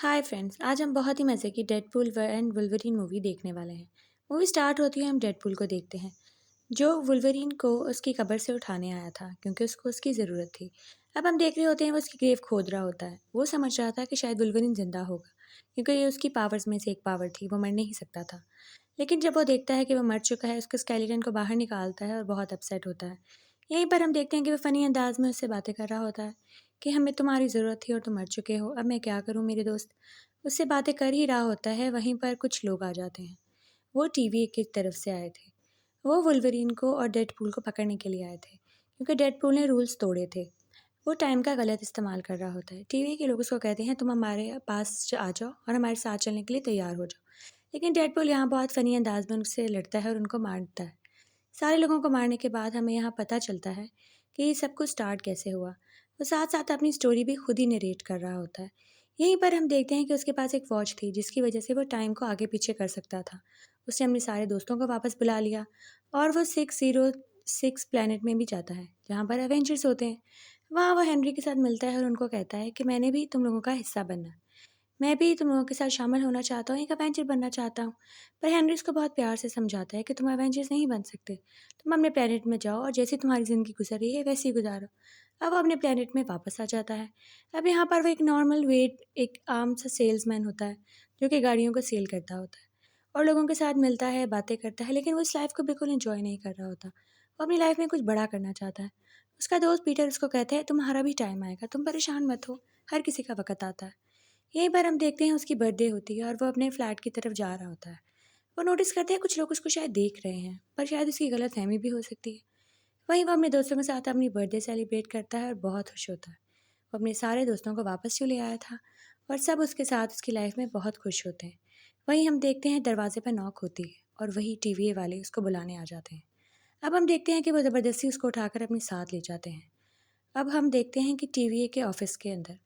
Hi friends, आज हम बहुत ही मज़े की डेडपूल एंड वुल्वरीन मूवी देखने वाले हैं। मूवी स्टार्ट होती है, हम डेडपूल को देखते हैं जो वुल्वरीन को उसकी कब्र से उठाने आया था क्योंकि उसको उसकी ज़रूरत थी। अब हम देख रहे होते हैं वो उसकी ग्रेव खोद रहा होता है। वो समझ रहा था कि शायद वुल्वरीन ज़िंदा होगा क्योंकि ये उसकी पावर्स में से एक पावर थी, वो मर नहीं सकता था। लेकिन जब वो देखता है कि वो मर चुका है, उसके स्केलेटन को बाहर निकालता है और बहुत अपसेट होता है। यहीं पर हम देखते हैं कि वो फ़नी अंदाज में उससे बातें कर रहा होता है कि हमें तुम्हारी ज़रूरत थी और तुम मर चुके हो, अब मैं क्या करूँ मेरे दोस्त। उससे बातें कर ही रहा होता है, वहीं पर कुछ लोग आ जाते हैं। वो टीवी की तरफ से आए थे। वो वुल्वरीन को और डेडपूल को पकड़ने के लिए आए थे क्योंकि डेडपूल ने रूल्स तोड़े थे। वो टाइम का गलत इस्तेमाल कर रहा होता है। टीवी के लोग उसको कहते हैं तुम हमारे पास आ जाओ और हमारे साथ चलने के लिए तैयार हो जाओ। लेकिन डेडपूल यहाँ बहुत फ़नी अंदाज में उनसे लड़ता है और उनको मारता है। सारे लोगों को मारने के बाद हमें यहाँ पता चलता है कि ये सब कुछ स्टार्ट कैसे हुआ। वो साथ साथ अपनी स्टोरी भी खुद ही नरेट कर रहा होता है। यहीं पर हम देखते हैं कि उसके पास एक वॉच थी जिसकी वजह से वो टाइम को आगे पीछे कर सकता था। उसने अपने सारे दोस्तों को वापस बुला लिया और वो 606 प्लैनेट में भी जाता है जहाँ पर एवेंजर्स होते हैं। वहाँ वो हेनरी के साथ मिलता है और उनको कहता है कि मैंने भी तुम लोगों का हिस्सा बनना है। मैं भी तुम लोगों के साथ शामिल होना चाहता हूँ, एक अवेंजर बनना चाहता हूँ। पर हेनरी उसको बहुत प्यार से समझाता है कि तुम अवेंजर्स नहीं बन सकते। तुम अपने प्लेनेट में जाओ और जैसी तुम्हारी ज़िंदगी गुजर रही है वैसे ही गुजारो। अब वो अपने प्लेनेट में वापस आ जाता है। अब यहाँ पर वो एक नॉर्मल वेट एक आम सा सेल्समैन होता है जो कि गाड़ियों को सेल करता होता है और लोगों के साथ मिलता है, बातें करता है, लेकिन वो इस लाइफ को बिल्कुल एंजॉय नहीं कर रहा होता। वो अपनी लाइफ में कुछ बड़ा करना चाहता है। उसका दोस्त पीटर उसको कहता है तुम्हारा भी टाइम आएगा, तुम परेशान मत हो, हर किसी का वक्त आता है। यहीं पर हम देखते हैं उसकी बर्थडे होती है और वो अपने फ्लैट की तरफ जा रहा होता है। वो नोटिस करते हैं कुछ लोग उसको शायद देख रहे हैं, पर शायद उसकी गलतफहमी भी हो सकती है। वहीं वो अपने दोस्तों के साथ अपनी बर्थडे सेलिब्रेट करता है और बहुत खुश होता है। वो अपने सारे दोस्तों को वापस जो ले आया था और सब उसके साथ उसकी लाइफ में बहुत खुश होते हैं। वहीं हम देखते हैं दरवाजे पर नॉक होती है और वही टीवी वाले उसको बुलाने आ जाते हैं। अब हम देखते हैं कि वो ज़बरदस्ती उसको उठाकर अपने साथ ले जाते हैं। अब हम देखते हैं कि टीवी के ऑफिस के अंदर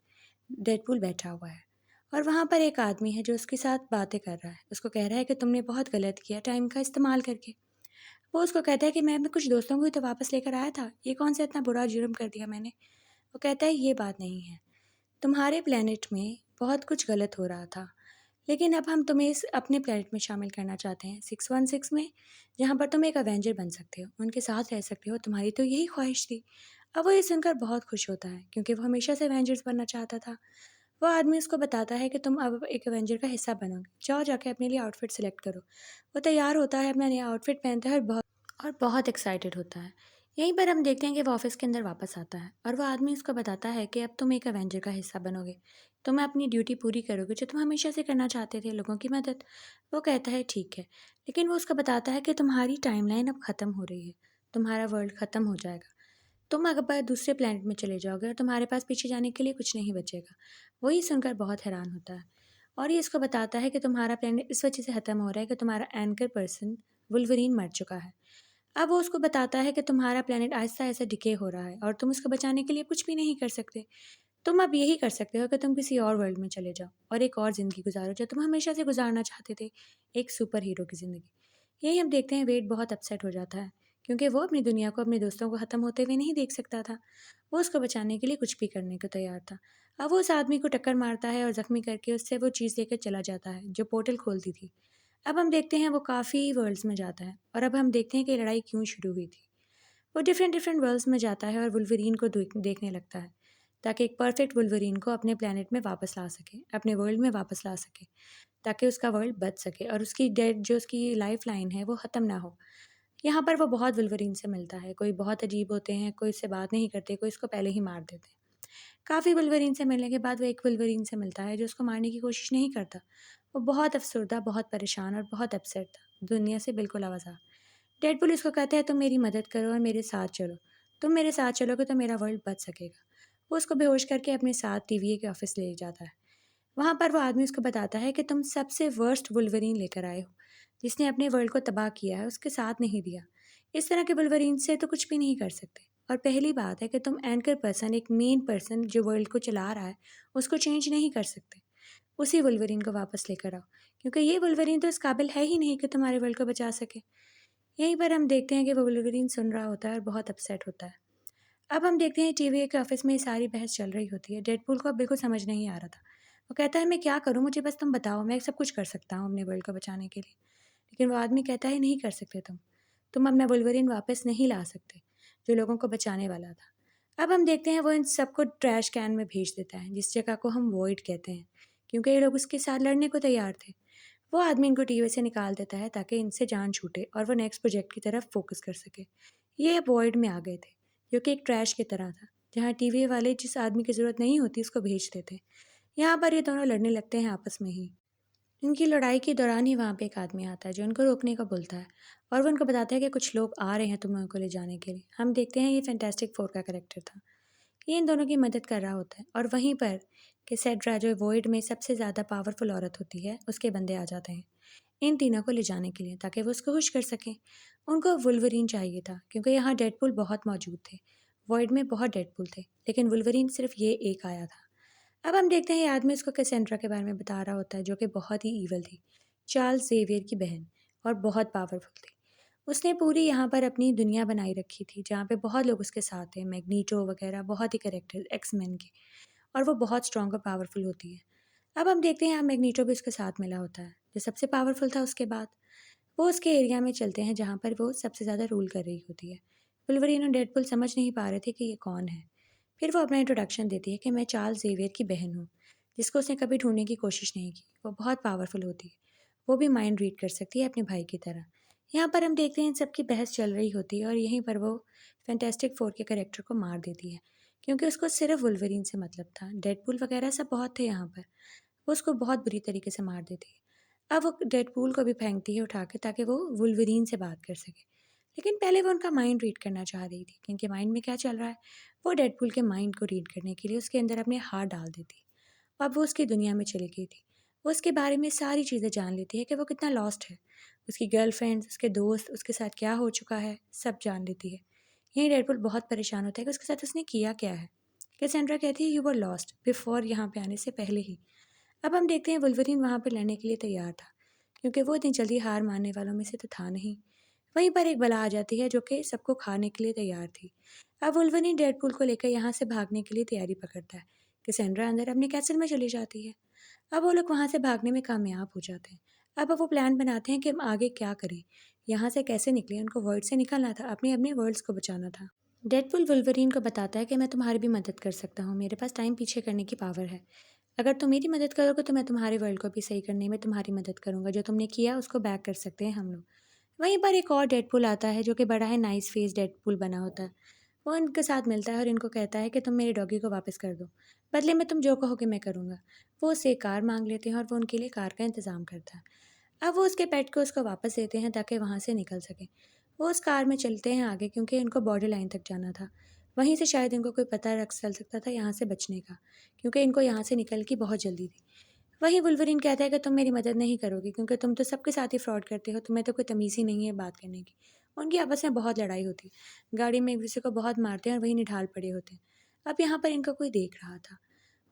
डेडपूल बैठा हुआ है और वहाँ पर एक आदमी है जो उसके साथ बातें कर रहा है। उसको कह रहा है कि तुमने बहुत गलत किया टाइम का इस्तेमाल करके। वो उसको कहता है कि मैं अपने कुछ दोस्तों को ही तो वापस लेकर आया था, ये कौन सा इतना बुरा जुर्म कर दिया मैंने। वो कहता है ये बात नहीं है, तुम्हारे प्लेनेट में बहुत कुछ गलत हो रहा था, लेकिन अब हम तुम्हें इस अपने प्लेनेट में शामिल करना चाहते हैं 616 में, जहाँ पर तुम एक अवेंजर बन सकते हो, उनके साथ रह सकते हो, तुम्हारी तो यही ख्वाहिश थी। अब वो ये सुनकर बहुत खुश होता है क्योंकि वो हमेशा से अवेंजर्स बनना चाहता था। वो आदमी उसको बताता है कि तुम अब एक एवेंजर का हिस्सा बनोगे, जाओ जाके अपने लिए आउटफिट सेलेक्ट करो। वो तैयार होता है, अपना नया आउटफिट पहनता है और बहुत एक्साइटेड होता है। यहीं पर हम देखते हैं कि वो ऑफिस के अंदर वापस आता है और वो आदमी उसको बताता है कि अब तुम एक एवेंजर का हिस्सा बनोगे, तुम अपनी ड्यूटी पूरी करोगे जो तुम हमेशा से करना चाहते थे, लोगों की मदद। वो कहता है ठीक है, लेकिन वो उसको बताता है कि तुम्हारी टाइमलाइन अब ख़त्म हो रही है, तुम्हारा वर्ल्ड ख़त्म हो जाएगा, तुम अगर दूसरे प्लेनेट में चले जाओगे और तुम्हारे पास पीछे जाने के लिए कुछ नहीं बचेगा। वो ये सुनकर बहुत हैरान होता है और ये इसको बताता है कि तुम्हारा प्लेनेट इस वजह से ख़त्म हो रहा है कि तुम्हारा एंकर पर्सन वुल्वरीन मर चुका है। अब वो उसको बताता है कि तुम्हारा प्लेनेट आहिस्ता-आहिस्ता डिके हो रहा है और तुम उसको बचाने के लिए कुछ भी नहीं कर सकते। तुम अब यही कर सकते हो कि तुम किसी और वर्ल्ड में चले जाओ और एक और ज़िंदगी गुज़ारो जो तुम हमेशा से गुज़ारना चाहते थे, एक सुपर हीरो की ज़िंदगी। यही हम देखते हैं वेड बहुत अपसेट हो जाता है क्योंकि वो अपनी दुनिया को, अपने दोस्तों को ख़त्म होते हुए नहीं देख सकता था। वो उसको बचाने के लिए कुछ भी करने को तैयार था। अब वो उस आदमी को टक्कर मारता है और ज़ख्मी करके उससे वो चीज़ लेकर चला जाता है जो पोर्टल खोलती थी। अब हम देखते हैं वो काफ़ी वर्ल्ड्स में जाता है और अब हम देखते हैं कि लड़ाई क्यों शुरू हुई थी। वो डिफरेंट डिफरेंट वर्ल्ड्स में जाता है और वुल्वरीन को देखने लगता है ताकि एक परफेक्ट वुल्वरीन को अपने प्लेनेट में वापस ला सके, अपने वर्ल्ड में वापस ला सके, ताकि उसका वर्ल्ड बच सके और उसकी डेड जो उसकी लाइफ लाइन है वो ख़त्म ना हो। यहाँ पर वो बहुत वुल्वरीन से मिलता है, कोई बहुत अजीब होते हैं, कोई इससे बात नहीं करते, कोई इसको पहले ही मार देते हैं। काफ़ी वुल्वरीन से मिलने के बाद वो एक वुल्वरीन से मिलता है जो उसको मारने की कोशिश नहीं करता। वो बहुत अफसरदा, बहुत परेशान और बहुत अपसेट था, दुनिया से बिल्कुल आवाज़ा। डेडपूल उसको कहता है तुम मेरी मदद करो और मेरे साथ चलो। तुम मेरे साथ चलोगे तो मेरा वर्ल्ड बच सकेगा। वो उसको बेहोश करके अपने साथ टीवीए के ऑफिस ले जाता है। वहाँ पर वो आदमी उसको बताता है कि तुम सबसे वर्स्ट वुल्वरीन लेकर आए हो, जिसने अपने वर्ल्ड को तबाह किया है, उसके साथ नहीं दिया। इस तरह के वुल्वरीन से तो कुछ भी नहीं कर सकते। और पहली बात है कि तुम एंकर पर्सन, एक मेन पर्सन जो वर्ल्ड को चला रहा है, उसको चेंज नहीं कर सकते। उसी वुल्वरीन को वापस लेकर आओ, क्योंकि ये वुल्वरीन तो इस काबिल है ही नहीं कि तुम्हारे वर्ल्ड को बचा सके। यहीं पर हम देखते हैं कि वो वुल्वरीन सुन रहा होता है और बहुत अपसेट होता है। अब हम देखते हैं टीवी के ऑफिस में ये सारी बहस चल रही होती है। डेडपूल को अब बिल्कुल समझ नहीं आ रहा था। वो कहता है, मैं क्या करूँ, मुझे बस तुम बताओ, मैं सब कुछ कर सकता हूँ अपने वर्ल्ड को बचाने के लिए। लेकिन वो आदमी कहता है, नहीं कर सकते तुम अपना वुल्वरीन वापस नहीं ला सकते, जो लोगों को बचाने वाला था। अब हम देखते हैं वो इन सबको ट्रैश कैन में भेज देता है, जिस जगह को हम वॉइड कहते हैं, क्योंकि ये लोग उसके साथ लड़ने को तैयार थे। वो आदमी इनको टीवी से निकाल देता है ताकि इनसे जान छूटे और वो नेक्स्ट प्रोजेक्ट की तरफ फोकस कर सके। ये वॉइड में आ गए थे, जो कि एक ट्रैश की तरह था, जहाँ टीवी वाले जिस आदमी की ज़रूरत नहीं होती उसको भेजते थे। यहाँ पर ये दोनों लड़ने लगते हैं आपस में ही। इनकी लड़ाई के दौरान ही वहाँ पे एक आदमी आता है जो उनको रोकने का बोलता है, और वो उनको बताता है कि कुछ लोग आ रहे हैं तुम लोगों को ले जाने के लिए। हम देखते हैं ये फैंटास्टिक फोर का करेक्टर था। ये इन दोनों की मदद कर रहा होता है, और वहीं पर कैसेड्रा जो वॉइड में सबसे ज़्यादा पावरफुल औरत होती है, उसके बंदे आ जाते हैं इन तीनों को ले जाने के लिए, ताकि वो उसको खुश कर सकें। उनको वुल्वरीन चाहिए था क्योंकि यहाँ डेडपूल बहुत मौजूद थे। वॉइड में बहुत डेडपूल थे, लेकिन वुल्वरीन सिर्फ ये एक आया था। अब हम देखते हैं ये आदमी उसको कैसेंड्रा के बारे में बता रहा होता है, जो कि बहुत ही ईवल थी, चार्ल्स जेवियर की बहन, और बहुत पावरफुल थी। उसने पूरी यहाँ पर अपनी दुनिया बनाई रखी थी, जहाँ पे बहुत लोग उसके साथ थे, मैग्नीटो वगैरह बहुत ही करेक्टर एक्समैन के, और वो बहुत स्ट्रॉन्ग और पावरफुल होती है। अब हम देखते हैं यहाँ मैग्नीटो भी उसके साथ मिला होता है, जो सबसे पावरफुल था उसके बाद। वो उसके एरिया में चलते हैं जहाँ पर वो सबसे ज़्यादा रूल कर रही होती है। वुल्वरीन और डेडपुल समझ नहीं पा रहे थे कि ये कौन है। फिर वो अपना इंट्रोडक्शन देती है कि मैं चार्ल्स जेवियर की बहन हूँ, जिसको उसने कभी ढूंढने की कोशिश नहीं की। वो बहुत पावरफुल होती है, वो भी माइंड रीड कर सकती है अपने भाई की तरह। यहाँ पर हम देखते हैं इन सबकी बहस चल रही होती है, और यहीं पर वो फैंटेस्टिक फोर के करेक्टर को मार देती है, क्योंकि उसको सिर्फ वुल्वरीन से मतलब था। डेडपुल वगैरह सब बहुत थे यहाँ पर। वो उसको बहुत बुरी तरीके से मार देती है। अब वो डेडपूल को भी फेंकती है उठा के, ताकि वो वुल्वरीन से बात कर सके। लेकिन पहले वो उनका माइंड रीड करना चाह रही थी कि इनके माइंड में क्या चल रहा है। वो डेडपूल के माइंड को रीड करने के लिए उसके अंदर अपने हाथ डाल देती। अब वो उसकी दुनिया में चली गई थी। वो उसके बारे में सारी चीज़ें जान लेती है कि वो कितना लॉस्ट है। उसकी गर्लफ्रेंड्स, उसके दोस्त, उसके साथ क्या हो चुका है, सब जान लेती है। यही डेडपूल बहुत परेशान होता है कि उसके साथ उसने किया क्या है। कैसेंड्रा कहती है, यू वर लॉस्ट बिफोर, यहाँ पे आने से पहले ही। अब हम देखते हैं वुल्वरीन वहाँ पर लड़ने के लिए तैयार था, क्योंकि वो इतनी जल्दी हार मानने वालों में से तो था नहीं। वहीं पर एक बला आ जाती है जो कि सबको खाने के लिए तैयार थी। अब वुल्वरीन डेडपूल को लेकर यहाँ से भागने के लिए तैयारी पकड़ता है। कैसेंड्रा अंदर अपने कैसल में चली जाती है। अब वो लोग वहाँ से भागने में कामयाब हो जाते हैं। अब वो प्लान बनाते हैं कि हम आगे क्या करें, यहाँ से कैसे निकलें। उनको वर्ल्ड से निकलना था, अपने अपने वर्ल्ड्स को बचाना था। डेडपूल वुल्वरीन को बताता है कि मैं तुम्हारी भी मदद कर सकता हूँ, मेरे पास टाइम पीछे करने की पावर है। अगर तुम मेरी मदद करोगे तो मैं तुम्हारे वर्ल्ड को भी सही करने में तुम्हारी मदद करूँगा। जो तुमने किया उसको बैक कर सकते हैं हम लोग। वहीं पर एक और डेडपूल आता है जो कि बड़ा है नाइस फेस डेडपूल बना होता है। वो इनके साथ मिलता है और इनको कहता है कि तुम मेरे डॉगी को वापस कर दो, बदले में तुम जो कहोगे मैं करूँगा। वो उससे एक कार मांग लेते हैं और वो उनके लिए कार का इंतज़ाम करता है। अब वो उसके पेट को उसको वापस देते हैं ताकि वहाँ से निकल सके। वो उस कार में चलते हैं आगे, क्योंकि इनको बॉर्डर लाइन तक जाना था। वहीं से शायद इनको कोई पता रख चल सकता था यहाँ से बचने का, क्योंकि इनको यहाँ से निकल की बहुत जल्दी थी। वहीं वुल्वरीन कहता है कि तुम मेरी मदद नहीं करोगी, क्योंकि तुम तो सबके साथ ही फ्रॉड करते हो, तुम्हें तो कोई तमीज़ ही नहीं है बात करने की। उनकी आपस में बहुत लड़ाई होती है, गाड़ी में एक दूसरे को बहुत मारते हैं और वहीं निढाल पड़े होते हैं। अब यहाँ पर इनको कोई देख रहा था।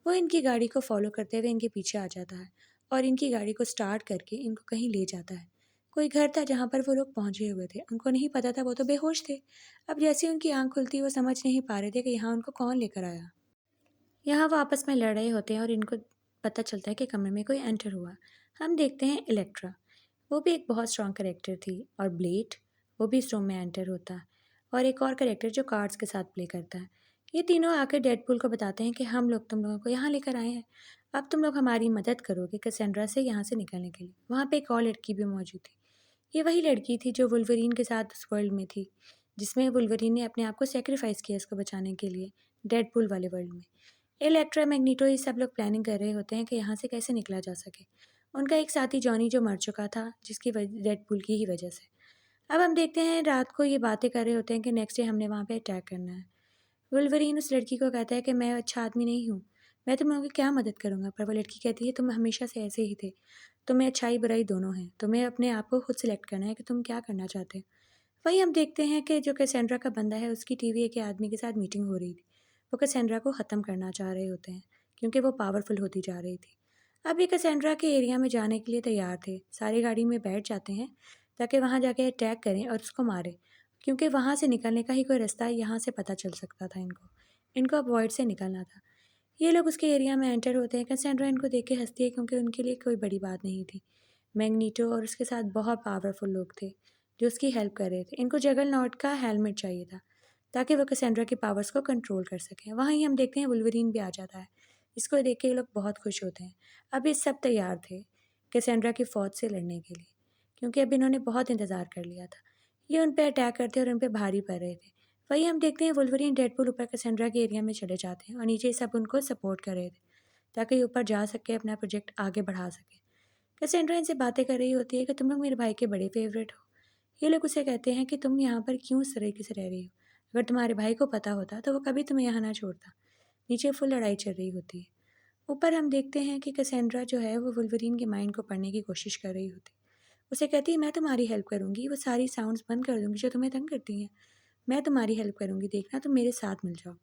वो इनकी गाड़ी को फॉलो करते हुए इनके पीछे आ जाता है, और इनकी गाड़ी को स्टार्ट करके इनको कहीं ले जाता है। कोई घर था जहाँ पर वो लोग पहुँचे हुए थे, उनको नहीं पता था, वो तो बेहोश थे। अब जैसे ही उनकी आँख खुलती वो समझ नहीं पा रहे थे कि यहाँ उनको कौन लेकर आया। यहाँ वो आपस में लड़ रहे होते हैं और इनको पता चलता है कि कमरे में कोई एंटर हुआ। हम देखते हैं इलेक्ट्रा, वो भी एक बहुत स्ट्रॉन्ग करेक्टर थी, और ब्लेड, वो भी इस रूम में एंटर होता है, और एक और करेक्टर जो कार्ड्स के साथ प्ले करता है। ये तीनों आकर डेडपूल को बताते हैं कि हम लोग तुम लोगों को यहाँ लेकर आए हैं, अब तुम लोग हमारी मदद करोगे कैसेंड्रा से यहाँ से निकलने के लिए। वहाँ पे एक और लड़की भी मौजूद थी। ये वही लड़की थी जो वुल्वरीन के साथ उस वर्ल्ड में थी, जिसमें वुल्वरीन ने अपने आप को सेक्रीफाइस किया इसको बचाने के लिए, डेडपूल वाले वर्ल्ड में। इलेक्ट्रा, मैग्नीटो, ये सब लोग प्लानिंग कर रहे होते हैं कि यहाँ से कैसे निकला जा सके। उनका एक साथी जॉनी जो मर चुका था, जिसकी वजह डेडपूल की ही वजह से। अब हम देखते हैं रात को ये बातें कर रहे होते हैं कि नेक्स्ट डे हमने वहाँ पे अटैक करना है। वुल्वरीन उस लड़की को कहता है कि मैं अच्छा आदमी नहीं हूँ, मैं तुम लोगों की क्या मदद करूँगा। पर वो लड़की कहती है, तुम हमेशा से ऐसे ही थे, तुम्हें अच्छाई बुराई दोनों हैं, तुम्हें अपने आप को खुद सिलेक्ट करना है कि तुम क्या करना चाहते हो। वहीं हम देखते हैं कि जो कैसेंड्रा का बंदा है, उसकी टीवी के आदमी के साथ मीटिंग हो रही थी। वो कैसेंड्रा को ख़त्म करना चाह रहे होते हैं, क्योंकि वो पावरफुल होती जा रही थी। अब ये कैसेंड्रा के एरिया में जाने के लिए तैयार थे, सारी गाड़ी में बैठ जाते हैं ताकि वहाँ जाके अटैक करें और उसको मारें, क्योंकि वहाँ से निकलने का ही कोई रास्ता यहाँ से पता चल सकता था इनको। इनको अब वॉइड से निकलना था। ये लोग उसके एरिया में एंटर होते हैं। कैसेंड्रा इनको देख के हंसती है क्योंकि उनके लिए कोई बड़ी बात नहीं थी। मैग्नीटो और उसके साथ बहुत पावरफुल लोग थे जो उसकी हेल्प कर रहे थे। इनको जगरनॉट का हेलमेट चाहिए था ताकि वो कैसेंड्रा की पावर्स को कंट्रोल कर सकें। वहाँ ही हम देखते हैं वुल्वरीन भी आ जाता है। इसको देख के ये लोग बहुत खुश होते हैं। अब ये सब तैयार थे कैसेंड्रा की फ़ौज से लड़ने के लिए, क्योंकि अब इन्होंने बहुत इंतज़ार कर लिया था। ये उन पर अटैक करते और उन पर भारी पड़ रहे थे। वही हम देखते हैं वुल्वरीन डेडपूल ऊपर कैसेंड्रा के एरिया में चले जाते हैं और नीचे सब उनको सपोर्ट कर रहे थे ताकि ये ऊपर जा सके, अपना प्रोजेक्ट आगे बढ़ा सके। कैसेंड्रा इनसे बातें कर रही होती है कि तुम लोग मेरे भाई के बड़े फेवरेट हो। ये लोग उसे कहते हैं कि तुम यहाँ पर क्यों इस तरीके से रह रही हो। अगर तुम्हारे भाई को पता होता तो वो कभी तुम्हें यहाँ ना छोड़ता। नीचे फुल लड़ाई चल रही होती है। ऊपर हम देखते हैं कि कैसेंड्रा जो है वो वुल्वरीन के माइंड को पढ़ने की कोशिश कर रही होती है। उसे कहती है मैं तुम्हारी हेल्प करूँगी, वो सारी साउंड्स बंद कर दूँगी जो तुम्हें तंग करती हैं। मैं तुम्हारी हेल्प करूँगी, देखना तुम मेरे साथ मिल जाओ।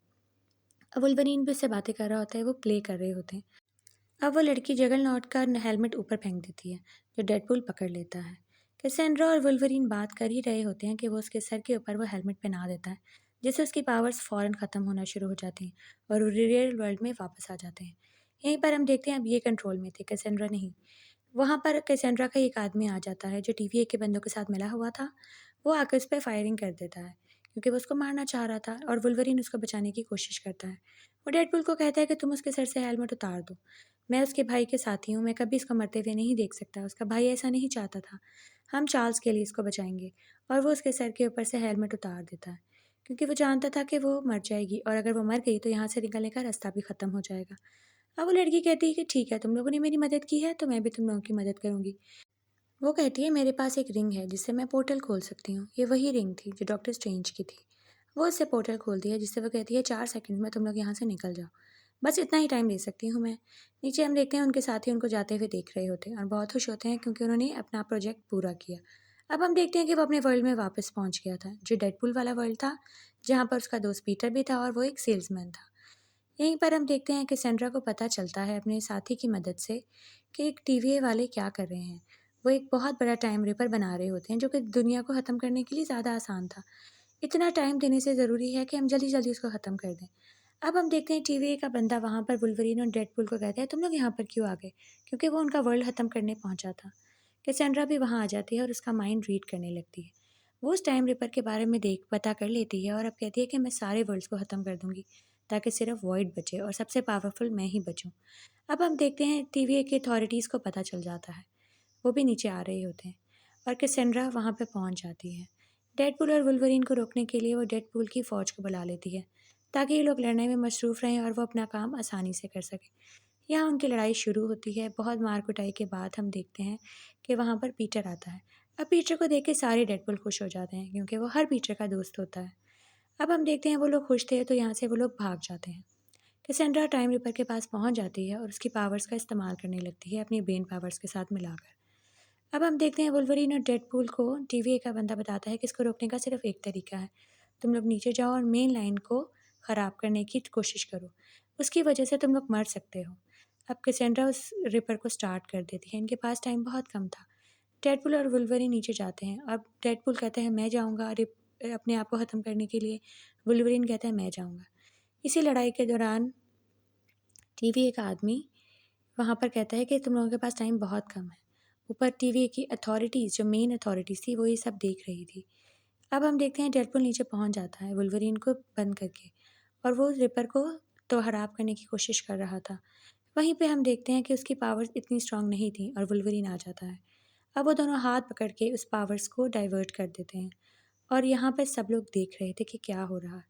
अब वुल्वरीन भी उससे बातें कर रहा होता है, वो प्ले कर रहे होते हैं। अब वो लड़की जगरनॉट का हेलमेट ऊपर फेंक देती है जो डेडपूल पकड़ लेता है। कैसेंड्रा और वुल्वरीन बात कर ही रहे होते हैं कि वो उसके सर के ऊपर वो हेलमेट पहना देता है, जिससे उसकी पावर्स फ़ौरन ख़त्म होना शुरू हो जाती हैं और वो रियल वर्ल्ड में वापस आ जाते हैं। यहीं पर हम देखते हैं अब ये कंट्रोल में थे, कैसेंड्रा नहीं। वहाँ पर कैसेंड्रा का एक आदमी आ जाता है जो टीवीए के बंदों के साथ मिला हुआ था। वो आकर उस पर फायरिंग कर देता है क्योंकि वो उसको मारना चाह रहा था और वुल्वरीन उसको बचाने की कोशिश करता है। वो डेडपूल को कहता है कि तुम उसके सर से हेलमेट उतार दो। मैं उसके भाई के साथी हूँ, मैं कभी इसको मरते हुए नहीं देख सकता। उसका भाई ऐसा नहीं चाहता था। हम चार्ल्स के लिए इसको बचाएंगे। और वो उसके सर के ऊपर से हेलमेट उतार देता है क्योंकि वो जानता था कि वो मर जाएगी और अगर वो मर गई तो यहाँ से निकलने का रास्ता भी ख़त्म हो जाएगा। अब वो लड़की कहती है कि ठीक है, तुम लोगों ने मेरी मदद की है तो मैं भी तुम लोगों की मदद करूँगी। वो कहती है मेरे पास एक रिंग है जिससे मैं पोर्टल खोल सकती हूँ। ये वही रिंग थी जो डॉक्टर स्ट्रेंज की थी। वो उससे पोर्टल खोलती है जिससे वो कहती है 4 सेकंड में तुम लोग यहाँ से निकल जाओ। बस इतना ही टाइम दे सकती हूँ मैं। नीचे हम देखते हैं उनके साथी उनको जाते हुए देख रहे होते हैं और बहुत खुश होते हैं क्योंकि उन्होंने अपना प्रोजेक्ट पूरा किया। अब हम देखते हैं कि वो अपने वर्ल्ड में वापस पहुँच गया था जो डेडपूल वाला वर्ल्ड था, जहाँ पर उसका दोस्त पीटर भी था और वो एक सेल्समैन था। यहीं पर हम देखते हैं कि सेंड्रा को पता चलता है अपने साथी की मदद से कि एक टीवीए वाले क्या कर रहे हैं। वो एक बहुत बड़ा टाइम रिपर बना रहे होते हैं जो कि दुनिया को ख़त्म करने के लिए ज़्यादा आसान था। इतना टाइम देने से ज़रूरी है कि हम जल्दी जल्दी उसको ख़त्म कर दें। अब हम देखते हैं टीवीए का बंदा वहाँ पर वुल्वरीन और डेडपूल को कहता है तुम लोग यहाँ पर क्यों आ गए, क्योंकि वो उनका वर्ल्ड ख़त्म करने पहुँचा था। कैसेंड्रा भी वहाँ आ जाती है और उसका माइंड रीड करने लगती है। वो उस टाइम रिपर के बारे में देख पता कर लेती है और अब कहती है कि मैं सारे वर्ल्ड्स को ख़त्म कर दूंगी ताकि सिर्फ वॉइड बचे और सबसे पावरफुल मैं ही बचूं। अब हम देखते हैं टीवीए की अथॉरिटीज़ को पता चल जाता है। वो भी नीचे आ रहे होते हैं और कैसेंड्रा वहाँ पे पहुँच जाती है। डेडपूल और वुल्वरीन को रोकने के लिए वो डेडपूल की फ़ौज को बुला लेती है ताकि ये लोग लड़ने में मसरूफ़ रहें और वो अपना काम आसानी से कर सकें। यहाँ उनकी लड़ाई शुरू होती है। बहुत मार कुटाई के बाद हम देखते हैं कि वहाँ पर पीटर आता है। अब पीटर को देख के सारे डेडपूल खुश हो जाते हैं क्योंकि वो हर पीटर का दोस्त होता है। अब हम देखते हैं वो लोग खुश थे तो यहाँ से वो लोग भाग जाते हैं। कैसेंड्रा टाइम रिपर के पास पहुँच जाती है और उसकी पावर्स का इस्तेमाल करने लगती है अपनी ब्रेन पावर्स के साथ मिलाकर। अब हम देखते हैं वुल्वरीन और डेडपूल को टीवीए का बंदा बताता है कि इसको रोकने का सिर्फ एक तरीका है। तुम लोग नीचे जाओ और मेन लाइन को ख़राब करने की कोशिश करो। उसकी वजह से तुम लोग मर सकते हो। अब कैसेंड्रा उस रिपर को स्टार्ट कर देती है। इनके पास टाइम बहुत कम था। डेडपूल और वुल्वरीन नीचे जाते हैं। अब डेडपूल कहता है मैं जाऊँगा अपने आप को ख़त्म करने के लिए। वुल्वरीन कहता है मैं जाऊँगा। इसी लड़ाई के दौरान टीवीए का आदमी वहाँ पर कहता है कि तुम लोगों के पास टाइम बहुत कम है। ऊपर टीवी की अथॉरिटीज़ जो मेन अथॉरिटीज़ थी वो ये सब देख रही थी। अब हम देखते हैं डेडपूल नीचे पहुँच जाता है वुल्वरीन को बंद करके और वो रिपर को तो हराब करने की कोशिश कर रहा था। वहीं पे हम देखते हैं कि उसकी पावर्स इतनी स्ट्रांग नहीं थी और वुल्वरीन आ जाता है। अब वो दोनों हाथ पकड़ के उस पावर्स को डाइवर्ट कर देते हैं और यहाँ पे सब लोग देख रहे थे कि क्या हो रहा है।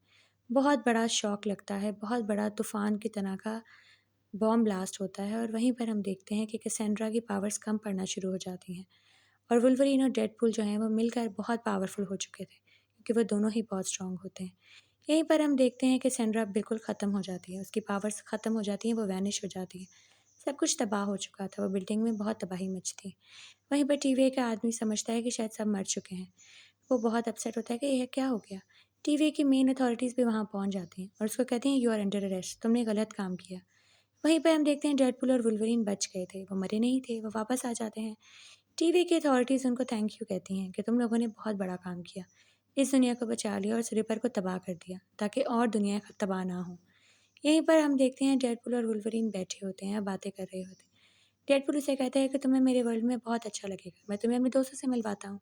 बहुत बड़ा शॉक लगता है, बहुत बड़ा तूफान की तरह का बॉम्ब ब्लास्ट होता है और वहीं पर हम देखते हैं कि कैसेंड्रा की पावर्स कम पड़ना शुरू हो जाती हैं और वुल्वरीन और डेडपूल जो हैं वो मिलकर बहुत पावरफुल हो चुके थे क्योंकि वो दोनों ही बहुत स्ट्रांग होते हैं। यहीं पर हम देखते हैं कि कैसेंड्रा बिल्कुल ख़त्म हो जाती है, उसकी पावर्स ख़त्म हो जाती हैं, वो वैनिश हो जाती है। सब कुछ तबाह हो चुका था, वो बिल्डिंग में बहुत तबाही मची थी। वहीं पर टीवीए का आदमी समझता है कि शायद सब मर चुके हैं। वो बहुत अपसेट होता है कि यह क्या हो गया। टीवीए की मेन अथॉरिटीज़ भी वहाँ पहुँच जाती हैं और उसको कहती हैं यू आर अंडर अरेस्ट, तुमने गलत काम किया। वहीं पे हम देखते हैं डेडपूल और वुल्वरीन बच गए थे, वो मरे नहीं थे, वो वापस आ जाते हैं। टीवी की अथॉरिटीज़ उनको थैंक यू कहती हैं कि तुम लोगों ने बहुत बड़ा काम किया, इस दुनिया को बचा लिया और इस रिपर को तबाह कर दिया ताकि और दुनिया तबाह ना हो। यहीं पर हम देखते हैं डेडपूल और वुल्वरीन बैठे होते हैं, बातें कर रहे होते हैं। डेडपूल उसे कहता है कि तुम्हें मेरे वर्ल्ड में बहुत अच्छा लगेगा, मैं तुम्हें अपने दोस्तों से मिलवाता हूँ।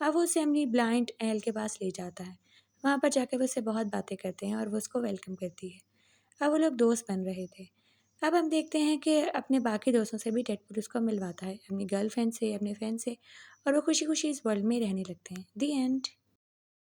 अब वो उसे अपनी ब्लाइंड एल के पास ले जाता है। वहाँ पर जाकर वो उससे बहुत बातें करते हैं और वो उसको वेलकम करती है। अब वो लोग दोस्त बन रहे थे। अब हम देखते हैं कि अपने बाकी दोस्तों से भी डेडपूल उसको मिलवाता है, अपनी गर्लफ्रेंड से, अपने फ्रेंड से, और वो खुशी-खुशी इस वर्ल्ड में रहने लगते हैं। The end.